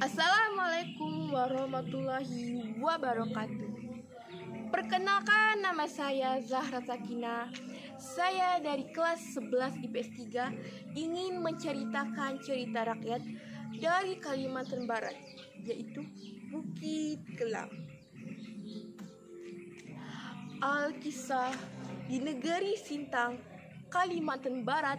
Assalamualaikum warahmatullahi wabarakatuh. Perkenalkan, nama saya Zahra Sakina. Saya dari kelas 11 IPS 3 ingin menceritakan cerita rakyat dari Kalimantan Barat, yaitu Bukit Kelam. Alkisah, di negeri Sintang, Kalimantan Barat,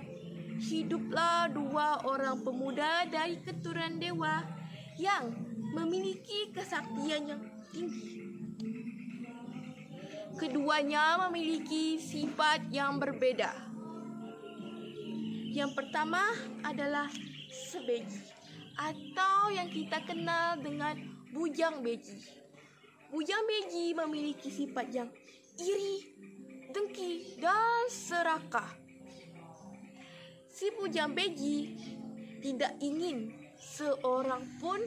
hiduplah dua orang pemuda dari keturunan dewa yang memiliki kesaktian yang tinggi. Keduanya memiliki sifat yang berbeda. Yang pertama adalah sebeji, atau yang kita kenal dengan bujang beji. Bujang beji memiliki sifat yang iri, dengki, dan serakah. Si bujang beji tidak ingin seorang pun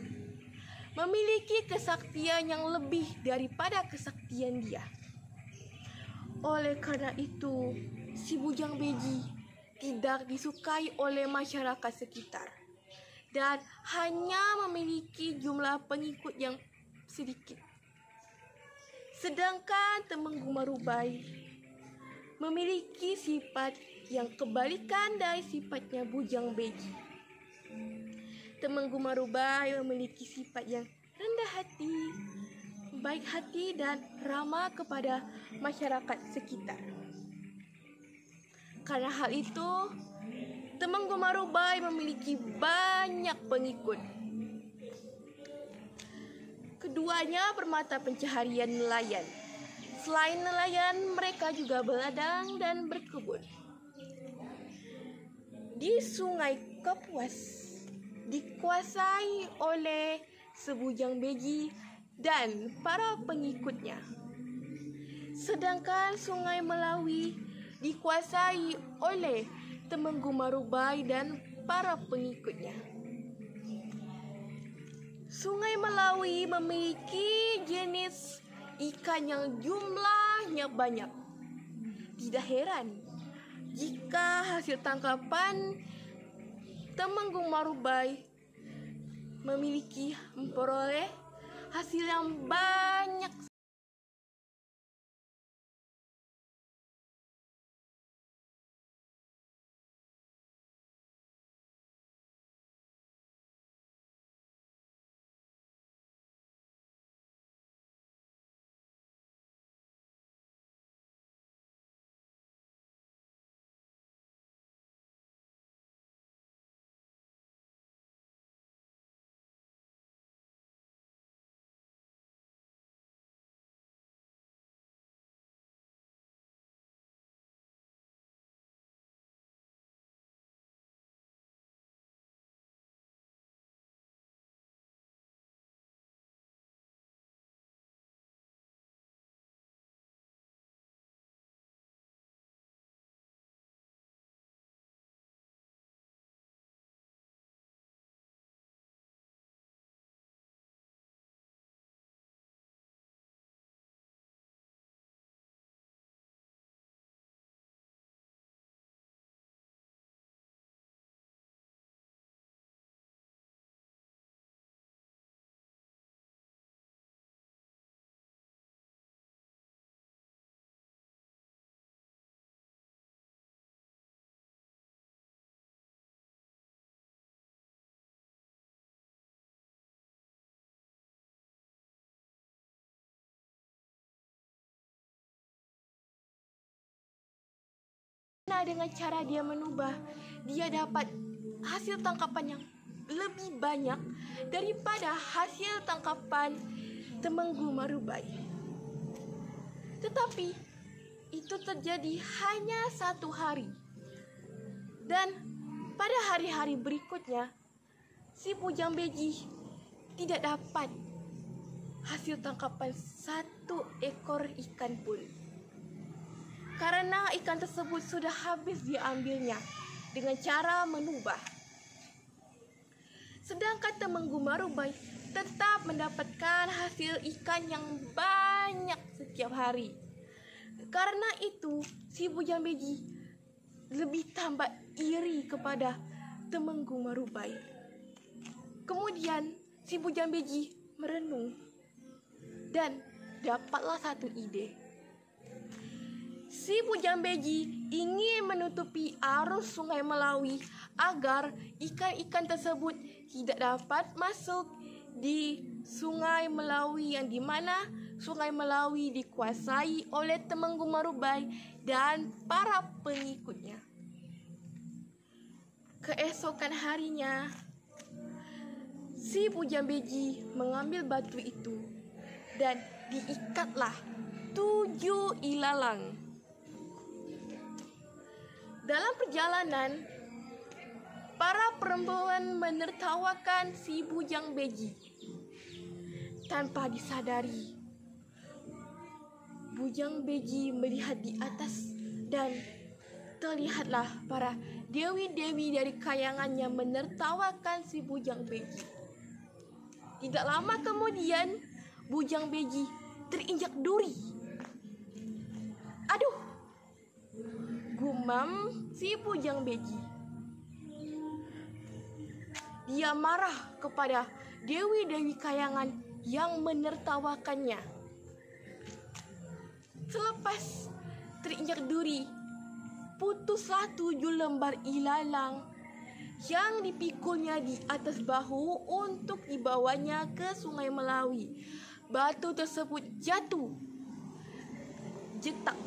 memiliki kesaktian yang lebih daripada kesaktian dia. Oleh karena itu, si bujang beji tidak disukai oleh masyarakat sekitar dan hanya memiliki jumlah pengikut yang sedikit. Sedangkan Temenggu Marubai memiliki sifat yang kebalikan dari sifatnya bujang beji. Temenggu Marubai memiliki sifat yang rendah hati, baik hati, dan ramah kepada masyarakat sekitar. Karena hal itu, Temenggu Marubai memiliki banyak pengikut. Keduanya bermata pencaharian nelayan. Selain nelayan, mereka juga berladang dan berkebun. Di Sungai Kapuas dikuasai oleh sebujang beji dan para pengikutnya. Sedangkan Sungai Melawi dikuasai oleh Temenggu Marubai dan para pengikutnya. Sungai Melawi memiliki jenis ikan yang jumlahnya banyak. Tidak heran jika hasil tangkapan Temenggu Marubai memperoleh hasil yang banyak. Dengan cara dia menubah, dia dapat hasil tangkapan yang lebih banyak daripada hasil tangkapan Temenggu Marubai. Tetapi itu terjadi hanya 1 hari. Dan pada hari-hari berikutnya, si bujang beji tidak dapat hasil tangkapan 1 ekor ikan pun. Karena ikan tersebut sudah habis diambilnya dengan cara menubah. Sedangkan Temenggu Marubai tetap mendapatkan hasil ikan yang banyak setiap hari. Karena itu, si bujang beji lebih tambah iri kepada Temenggu Marubai. Kemudian si bujang beji merenung dan dapatlah satu ide. Si bujang beji ingin menutupi arus sungai Melawi agar ikan-ikan tersebut tidak dapat masuk di sungai Melawi, yang dimana sungai Melawi dikuasai oleh Temenggu Marubay dan para pengikutnya. Keesokan harinya, si bujang beji mengambil batu itu dan diikatlah 7 ilalang. Dalam perjalanan, para perempuan menertawakan si bujang beji. Tanpa disadari, bujang beji melihat di atas dan terlihatlah para dewi-dewi dari kayangannya menertawakan si bujang beji. Tidak lama kemudian, bujang beji terinjak duri. Aduh, gumam si bujang beji. Dia marah kepada dewi-dewi kayangan yang menertawakannya. Selepas terinjak duri, putuslah 7 lembar ilalang yang dipikulnya di atas bahu untuk dibawanya ke sungai Melawi. Batu tersebut jatuh, jetak,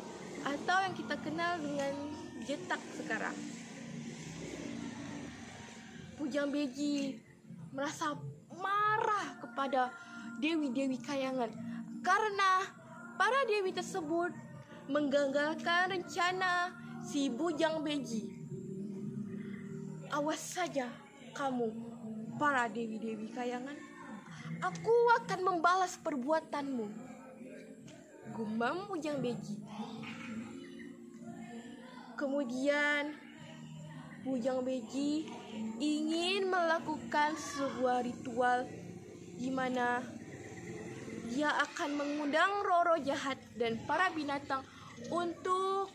atau yang kita kenal dengan jetak sekarang. Bujang beji merasa marah kepada dewi-dewi kayangan karena para dewi tersebut menggagalkan rencana si bujang beji. Awas saja kamu, para dewi-dewi kayangan. Aku akan membalas perbuatanmu, gumam bujang beji. Kemudian bujang beji ingin melakukan sebuah ritual di mana dia akan mengundang roh-roh jahat dan para binatang untuk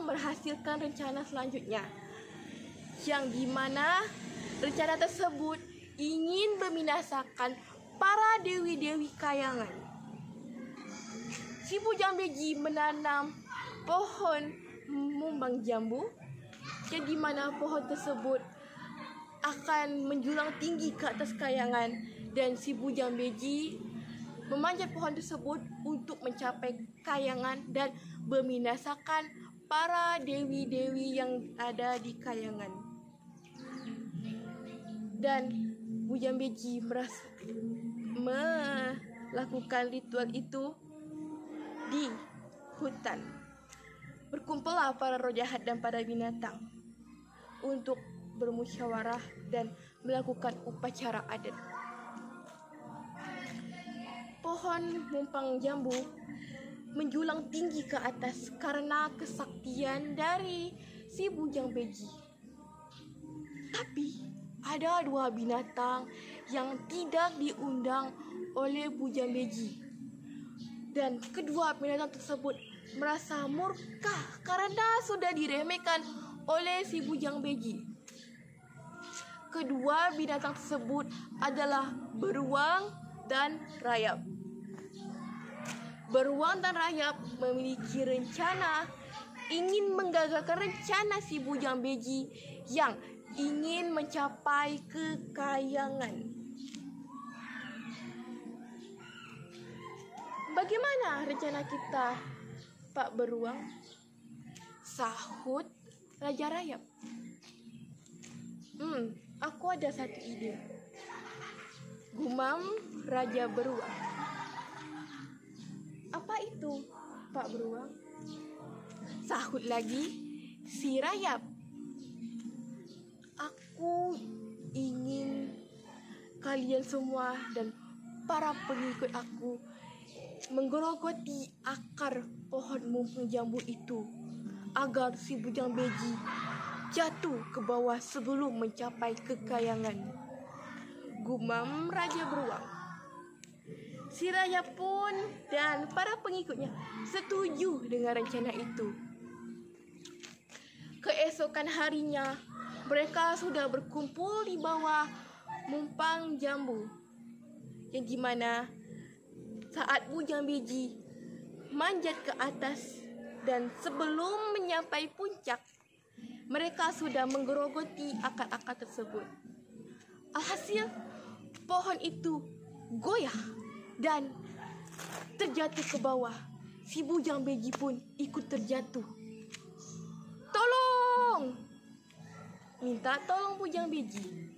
menghasilkan rencana selanjutnya, yang dimana rencana tersebut ingin membinasakan para dewi-dewi kayangan. Si bujang beji menanam pohon mumbang jambu, yang dimana pohon tersebut akan menjulang tinggi ke atas kayangan, dan si bujang beji memanjat pohon tersebut untuk mencapai kayangan dan membinasakan para dewi-dewi yang ada di kayangan. Dan bujang beji melakukan ritual itu di hutan. Berkumpullah para roh jahat dan para binatang untuk bermusyawarah dan melakukan upacara adat. Pohon mumpang jambu menjulang tinggi ke atas karena kesaktian dari si bujang beji. Tapi ada 2 binatang yang tidak diundang oleh bujang beji, dan kedua binatang tersebut merasa murka karena sudah diremehkan oleh si bujang beji. Kedua binatang tersebut adalah beruang dan rayap. Beruang dan rayap memiliki rencana ingin menggagalkan rencana si bujang beji yang ingin mencapai kekayangan. Bagaimana rencana kita, Pak Beruang? Sahut Raja Rayap. Aku ada satu ide, gumam Raja Beruang. Apa itu, Pak Beruang? Sahut lagi si Rayap. Aku ingin kalian semua dan para pengikut aku menggerogoti akar pohon mumpung jambu itu agar si bujang beji jatuh ke bawah sebelum mencapai kekayangan, gumam Raja Beruang. Si Raya pun dan para pengikutnya setuju dengan rencana itu. Keesokan harinya, mereka sudah berkumpul di bawah Mumpang Jambu, yang dimana saat Bujang Beji manjat ke atas dan sebelum menyampai puncak, mereka sudah menggerogoti akar-akar tersebut. Alhasil, pohon itu goyah dan terjatuh ke bawah. Si Bujang Beji pun ikut terjatuh. Tolong! Minta tolong Bujang Beji.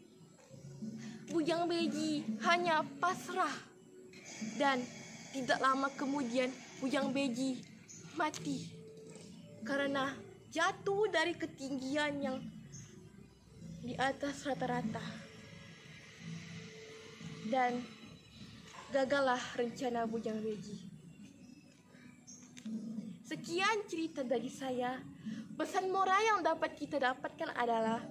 Bujang Beji hanya pasrah. Dan tidak lama kemudian Bujang Beji mati karena jatuh dari ketinggian yang di atas rata-rata. Dan gagallah rencana Bujang Beji. Sekian cerita dari saya. Pesan moral yang dapat kita dapatkan adalah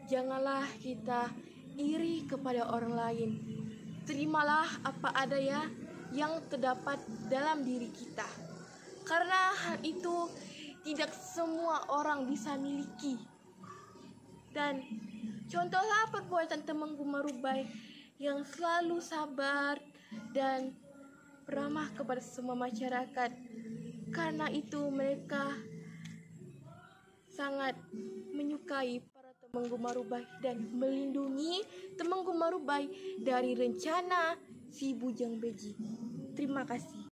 janganlah kita iri kepada orang lain. Terimalah apa adanya yang terdapat dalam diri kita. Karena hal itu tidak semua orang bisa miliki. Dan contohlah perbuatan Temenggu Marubai yang selalu sabar dan ramah kepada semua masyarakat. Karena itu mereka sangat menyukai para Temenggu Marubai dan melindungi Temenggu Marubai dari rencana si Bujang Beji. Terima kasih.